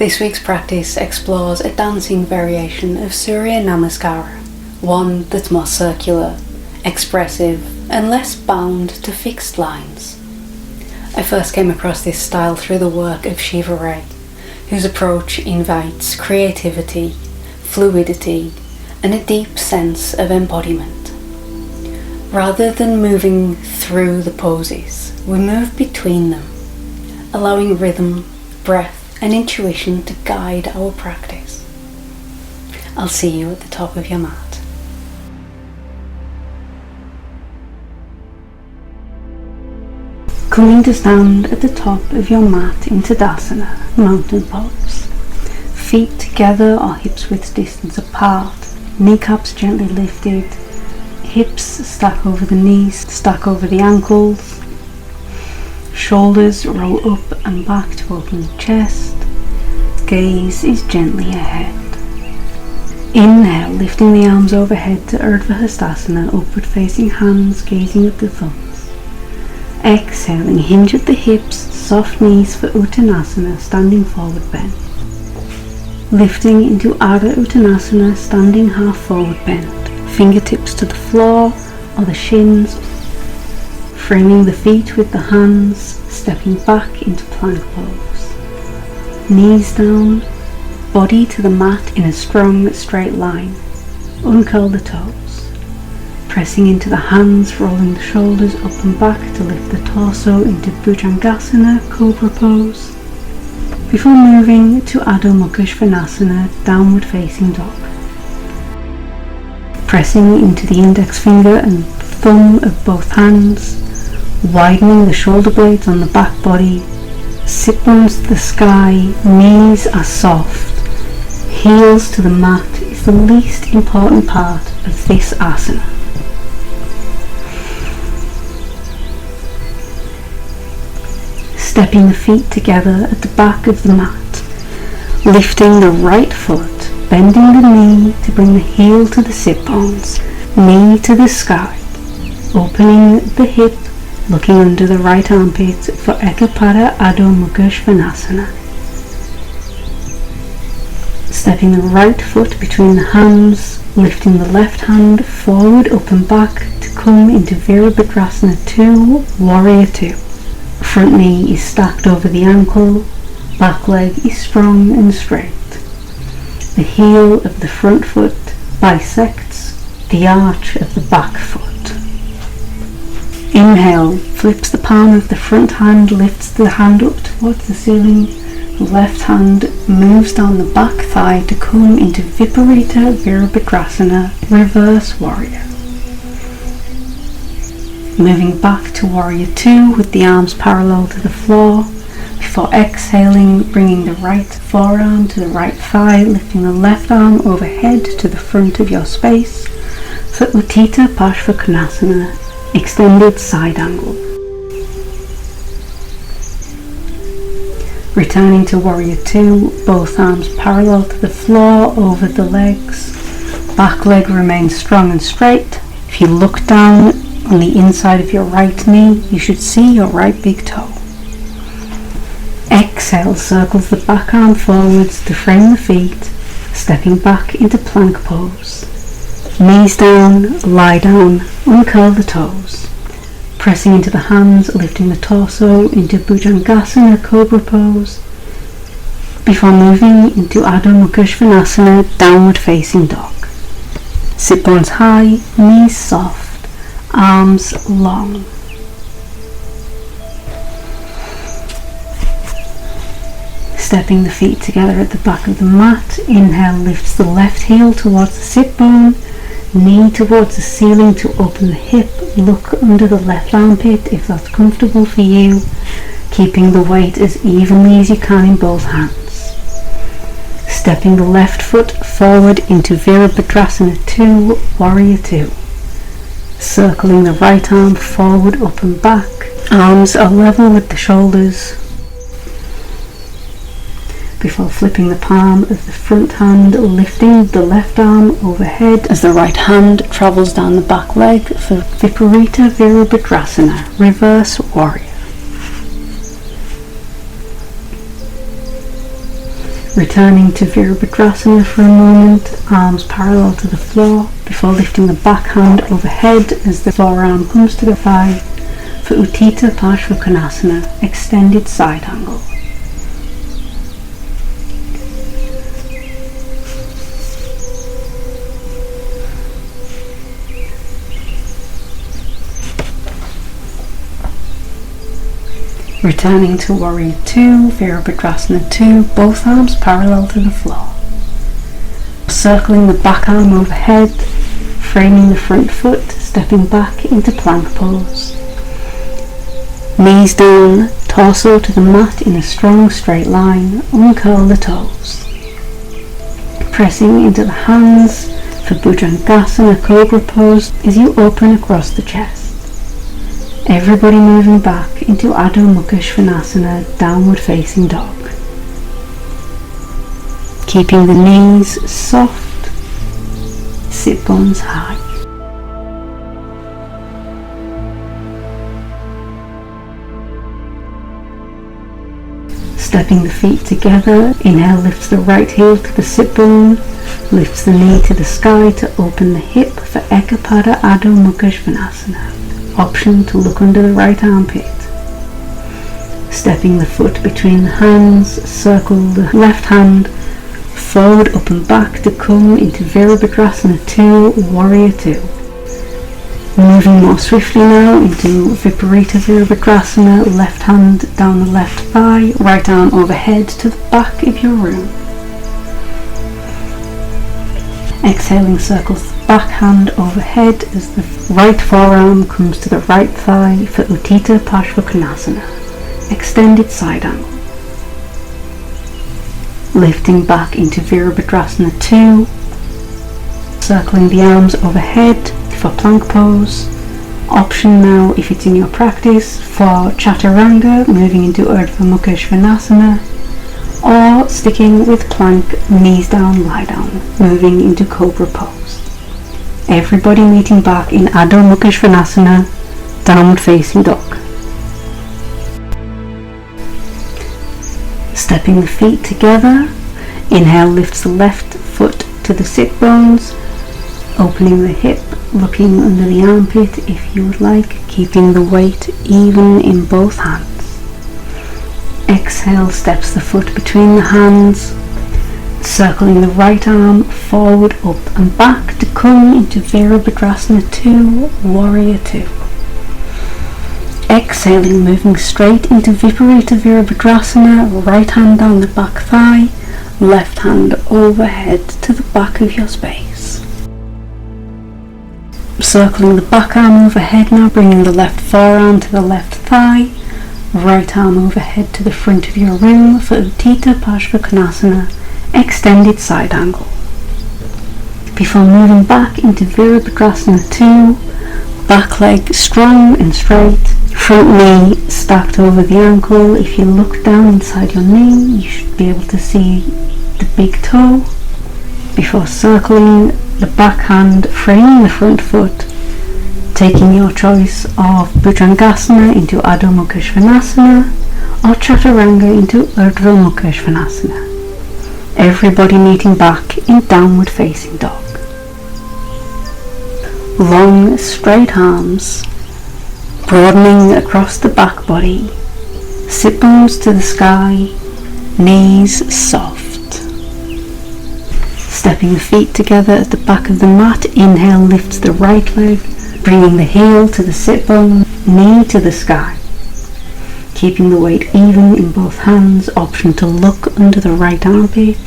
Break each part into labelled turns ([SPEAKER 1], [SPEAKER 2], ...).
[SPEAKER 1] This week's practice explores a dancing variation of Surya Namaskara, one that's more circular, expressive, and less bound to fixed lines. I first came across this style through the work of Shiva Ray, whose approach invites creativity, fluidity, and a deep sense of embodiment. Rather than moving through the poses, we move between them, allowing rhythm, breath, and intuition to guide our practice. I'll see you at the top of your mat. Coming to stand at the top of your mat in Tadasana, mountain pose. Feet together or hips width distance apart, kneecaps gently lifted, hips stack over the knees, stack over the ankles, shoulders roll up and back to open the chest, gaze is gently ahead. Inhale, lifting the arms overhead to Urdhva Hastasana, upward facing hands gazing at the thumbs. Exhaling, hinge at the hips, soft knees for Uttanasana, standing forward bend. Lifting into Ardha Uttanasana, standing half forward bend, fingertips to the floor or the shins, framing the feet with the hands, stepping back into plank pose. Knees down, body to the mat in a strong straight line. Uncurl the toes. Pressing into the hands, rolling the shoulders up and back to lift the torso into Bhujangasana, Cobra pose. Before moving to Adho Mukha Svanasana, downward facing dog. Pressing into the index finger and thumb of both hands, widening the shoulder blades on the back body, sit bones to the sky, knees are soft, heels to the mat is the least important part of this asana. Stepping the feet together at the back of the mat, lifting the right foot, bending the knee to bring the heel to the sit bones, knee to the sky, opening the hip, looking under the right armpit for Ekapada Adho Mukha Svanasana. Stepping the right foot between the hands, lifting the left hand forward, up and back to come into Virabhadrasana 2, Warrior 2. Front knee is stacked over the ankle, back leg is strong and straight. The heel of the front foot bisects the arch of the back foot. Inhale, flips the palm of the front hand, lifts the hand up towards the ceiling. The left hand moves down the back thigh to come into Viparita Virabhadrasana, reverse warrior. Moving back to Warrior 2 with the arms parallel to the floor. Before exhaling, bringing the right forearm to the right thigh, lifting the left arm overhead to the front of your space for Utthita Parshvakonasana, extended side angle. Returning to Warrior 2, both arms parallel to the floor over the legs. Back leg remains strong and straight. If you look down on the inside of your right knee, you should see your right big toe. Exhale, circles the back arm forwards to frame the feet, stepping back into plank pose. Knees down, lie down, uncurl the toes. Pressing into the hands, lifting the torso into Bhujangasana, Cobra pose. Before moving into Adho Mukha Svanasana, downward facing dog. Sit bones high, knees soft, arms long. Stepping the feet together at the back of the mat. Inhale, lifts the left heel towards the sit bone, knee towards the ceiling to open the hip. Look under the left armpit if that's comfortable for you, keeping the weight as evenly as you can in both hands. Stepping the left foot forward into Virabhadrasana 2, Warrior 2. Circling the right arm forward, up and back. Arms are level with the shoulders. Before flipping the palm of the front hand, lifting the left arm overhead as the right hand travels down the back leg for Viparita Virabhadrasana, reverse warrior. Returning to Virabhadrasana for a moment, arms parallel to the floor, before lifting the back hand overhead as the forearm comes to the thigh for Utthita Parshvakonasana, extended side angle. Returning to Warrior 2, Virabhadrasana 2, both arms parallel to the floor. Circling the back arm overhead, framing the front foot, stepping back into plank pose. Knees down, torso to the mat in a strong straight line, uncurl the toes. Pressing into the hands for Bhujangasana Cobra pose as you open across the chest. Everybody moving back into Adho Mukha Svanasana, downward facing dog. Keeping the knees soft, sit bones high. Stepping the feet together, inhale lifts the right heel to the sit bone, lifts the knee to the sky to open the hip for Ekapada Adho Mukha Svanasana. Option to look under the right armpit. Stepping the foot between the hands, circle the left hand forward, up and back to come into Virabhadrasana 2, Warrior 2. Moving more swiftly now into Viparita Virabhadrasana, left hand down the left thigh, right arm overhead to the back of your room. Exhaling, circles the back hand overhead as the right forearm comes to the right thigh for Utthita Parshvakonasana, extended side angle. Lifting back into Virabhadrasana 2, circling the arms overhead for plank pose. Option now, if it's in your practice, for Chaturanga, moving into Urdhva Mukha Svanasana, or sticking with plank, knees down, lie down, moving into Cobra pose. Everybody meeting back in Adho Mukha Svanasana, downward facing dog. Stepping the feet together, inhale lifts the left foot to the sit bones, opening the hip, looking under the armpit if you would like, keeping the weight even in both hands. Exhale, steps the foot between the hands, circling the right arm forward, up and back to come into Virabhadrasana 2, Warrior 2. Exhaling, moving straight into Viparita Virabhadrasana, right hand down the back thigh, left hand overhead to the back of your space. Circling the back arm overhead now, bringing the left forearm to the left thigh, right arm overhead to the front of your room for Utthita Parshvakonasana, extended side angle. Before moving back into Virabhadrasana 2, back leg strong and straight, front knee stacked over the ankle. If you look down inside your knee, you should be able to see the big toe. Before circling the back hand, framing the front foot, taking your choice of Bhujangasana into Adho Mukha Svanasana or Chaturanga into Urdhva Mukha Svanasana. Everybody meeting back in downward facing dog. Long straight arms, broadening across the back body, sit bones to the sky, knees soft. Stepping the feet together at the back of the mat, inhale lifts the right leg, bringing the heel to the sit bone, knee to the sky. Keeping the weight even in both hands, option to look under the right armpit.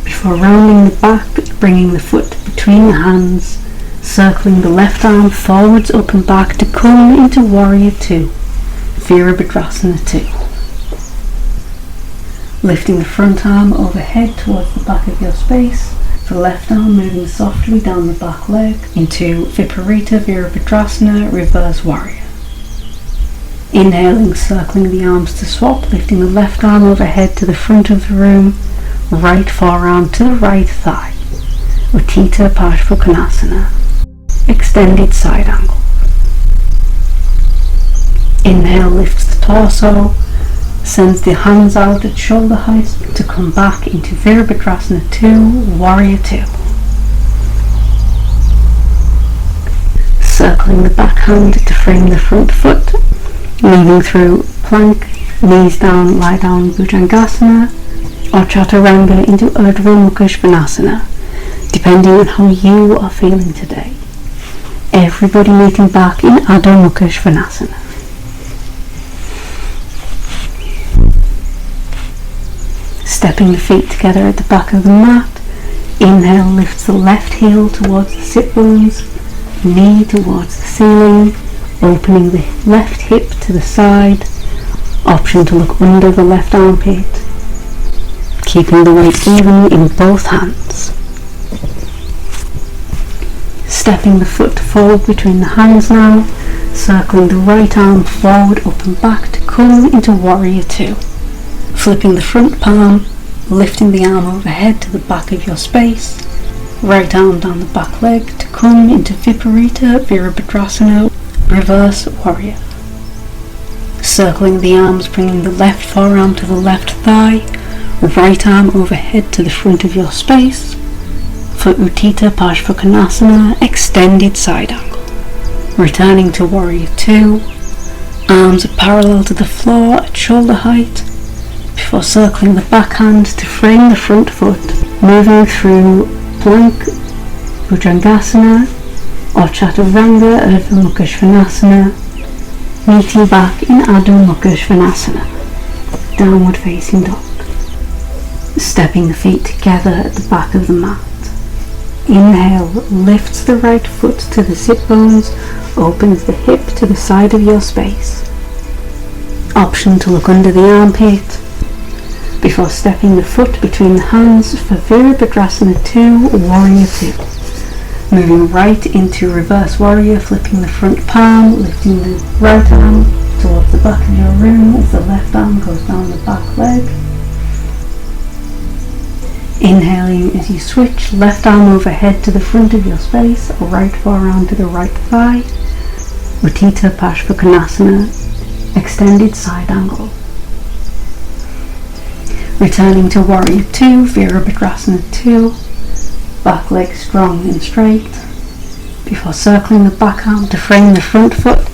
[SPEAKER 1] Before rounding the back, bringing the foot between the hands, circling the left arm forwards, up and back to come into Warrior 2, Virabhadrasana 2. Lifting the front arm overhead towards the back of your space, the left arm moving softly down the back leg into Viparita Virabhadrasana, reverse warrior. Inhaling, circling the arms to swap, lifting the left arm overhead to the front of the room, right forearm to the right thigh, Utthita Parshvakonasana, extended side angle. Inhale lifts the torso, Sends the hands out at shoulder height to come back into Virabhadrasana 2, Warrior 2. Circling the back hand to frame the front foot, moving through plank, knees down, lie down, Bhujangasana, or Chaturanga into Urdhva Mukha Svanasana, depending on how you are feeling today. Everybody meeting back in Adho Mukha Svanasana. Stepping the feet together at the back of the mat. Inhale, lifts the left heel towards the sit bones, knee towards the ceiling, opening the left hip to the side. Option to look under the left armpit, keeping the weight even in both hands. Stepping the foot forward between the hands now, circling the right arm forward, up and back to come into Warrior 2. Flipping the front palm, lifting the arm overhead to the back of your space, right arm down the back leg to come into Viparita Virabhadrasana, Reverse Warrior. Circling the arms, bringing the left forearm to the left thigh, right arm overhead to the front of your space, for Utthita Parshvakonasana, extended side angle. Returning to Warrior 2, arms are parallel to the floor at shoulder height, before circling the backhand to frame the front foot, moving through plank, Bhujangasana, or Chaturanga, Urdhva Mukha Svanasana, meeting back in Adho Mukha Svanasana, downward facing dog. Stepping the feet together at the back of the mat. Inhale, lifts the right foot to the sit bones, opens the hip to the side of your space. Option to look under the armpit, before stepping the foot between the hands for Virabhadrasana 2, Warrior 2. Moving right into Reverse Warrior, flipping the front palm, lifting the right arm towards the back of your room as the left arm goes down the back leg. Inhaling as you switch, left arm overhead to the front of your space, right forearm to the right thigh. Utthita Parshvakonasana, extended side angle. Returning to Warrior 2, Virabhadrasana 2, back leg strong and straight, before circling the back arm to frame the front foot,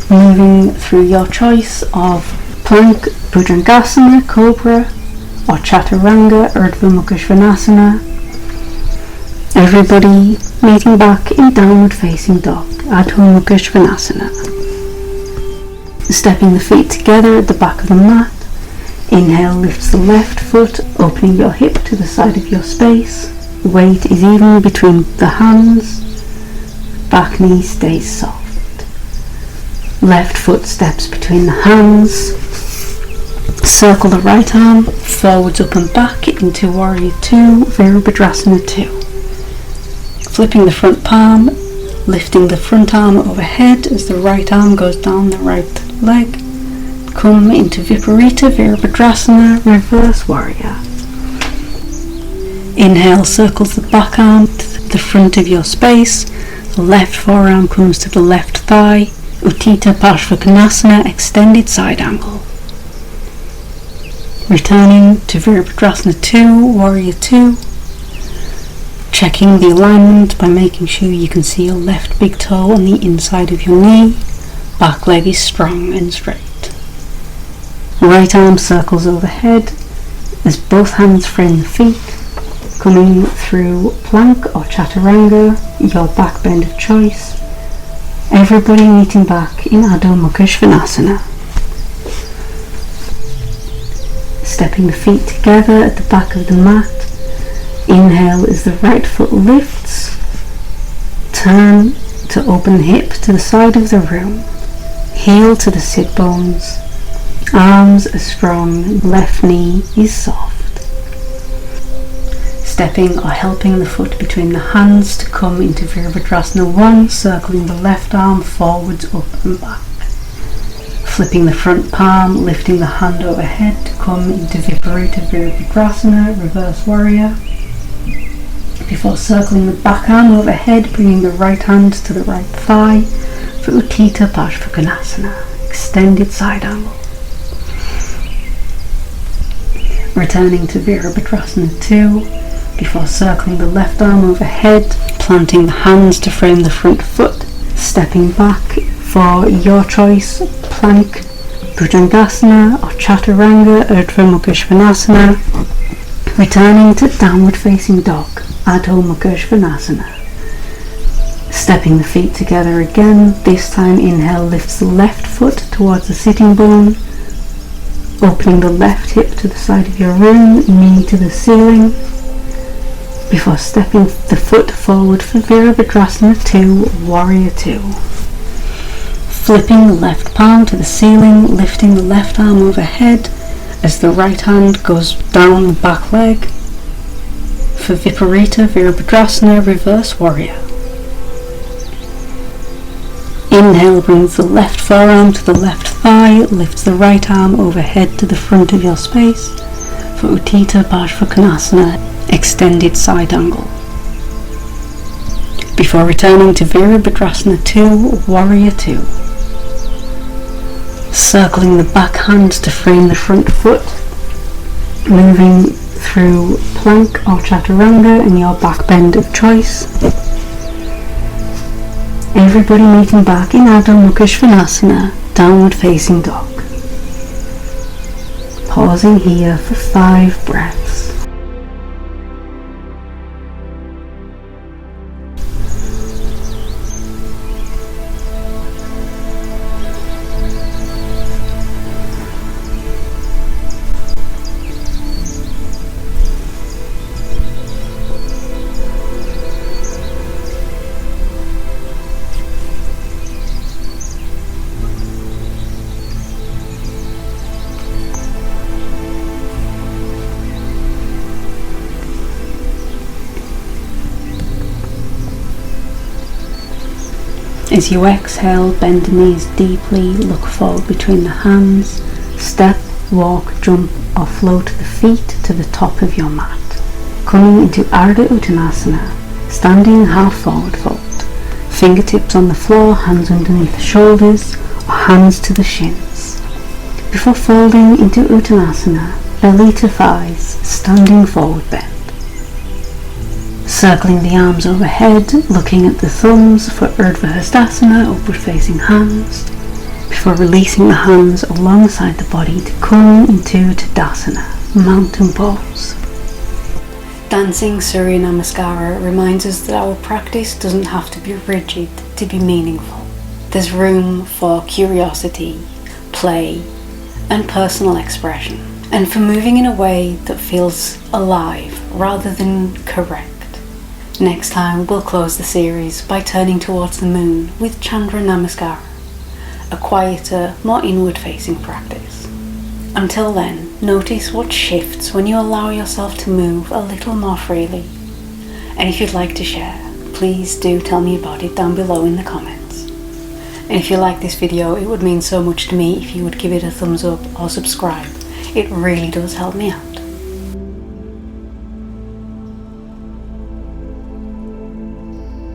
[SPEAKER 1] moving through your choice of plank, Bhujangasana, Cobra, or Chaturanga, Urdhva Mukha Svanasana. Everybody meeting back in downward facing dog, Adho Mukha Svanasana. Stepping the feet together at the back of the mat. Inhale, lifts the left foot, opening your hip to the side of your space. Weight is even between the hands. Back knee stays soft. Left foot steps between the hands. Circle the right arm, forwards, up and back into Warrior 2, Virabhadrasana 2. Flipping the front palm, lifting the front arm overhead as the right arm goes down the right leg. Come into Viparita Virabhadrasana, Reverse Warrior. Inhale, circles the back arm to the front of your space. The left forearm comes to the left thigh. Utthita Parshvakonasana, extended side angle. Returning to Virabhadrasana 2, Warrior 2. Checking the alignment by making sure you can see your left big toe on the inside of your knee. Back leg is strong and straight. Right arm circles overhead as both hands frame the feet, coming through plank or Chaturanga, your back bend of choice. Everybody meeting back in Adho Mukha Svanasana. Stepping the feet together at the back of the mat. Inhale as the right foot lifts. Turn to open the hip to the side of the room. Heel to the sit bones. Arms are strong, left knee is soft. Stepping or helping the foot between the hands to come into Virabhadrasana 1, circling the left arm forwards, up and back. Flipping the front palm, lifting the hand overhead to come into Viparita Virabhadrasana, Reverse Warrior. Before circling the back arm overhead, bringing the right hand to the right thigh for Utthita Parshvakonasana, extended side angle. Returning to Virabhadrasana 2, before circling the left arm overhead, planting the hands to frame the front foot, stepping back for your choice, plank, Bhujangasana or Chaturanga, Urdhva Mukha Svanasana, returning to downward facing dog, Adho Mukha Svanasana. Stepping the feet together again, this time inhale lifts the left foot towards the sitting bone, opening the left hip to the side of your room, knee to the ceiling, before stepping the foot forward for Virabhadrasana 2, Warrior 2. Flipping the left palm to the ceiling, lifting the left arm overhead as the right hand goes down the back leg for Viparita Virabhadrasana, Reverse Warrior. Inhale brings the left forearm to the left thigh, lifts the right arm overhead to the front of your space for Utthita Bhadrakonasana, extended side angle. Before returning to Virabhadrasana 2, Warrior 2. Circling the back hand to frame the front foot, moving through plank or chaturanga in your back bend of choice. Everybody meeting back in Adho Mukha Svanasana, downward facing dog. Pausing here for 5 breaths. As you exhale, bend the knees deeply, look forward between the hands, step, walk, jump or float the feet to the top of your mat. Coming into Ardha Uttanasana, standing half forward fold. Fingertips on the floor, hands underneath the shoulders or hands to the shins. Before folding into Uttanasana, belly to thighs, standing forward bend. Circling the arms overhead, looking at the thumbs for Urdhva Hastasana, upward facing hands, before releasing the hands alongside the body to come into Tadasana, mountain pose. Dancing Surya Namaskara reminds us that our practice doesn't have to be rigid to be meaningful. There's room for curiosity, play, and personal expression, and for moving in a way that feels alive rather than correct. Next time we'll close the series by turning towards the moon with Chandra Namaskara, a quieter, more inward facing practice. Until then, notice what shifts when you allow yourself to move a little more freely. And if you'd like to share, please do tell me about it down below in the comments. And if you like this video, it would mean so much to me if you would give it a thumbs up or subscribe. It really does help me out.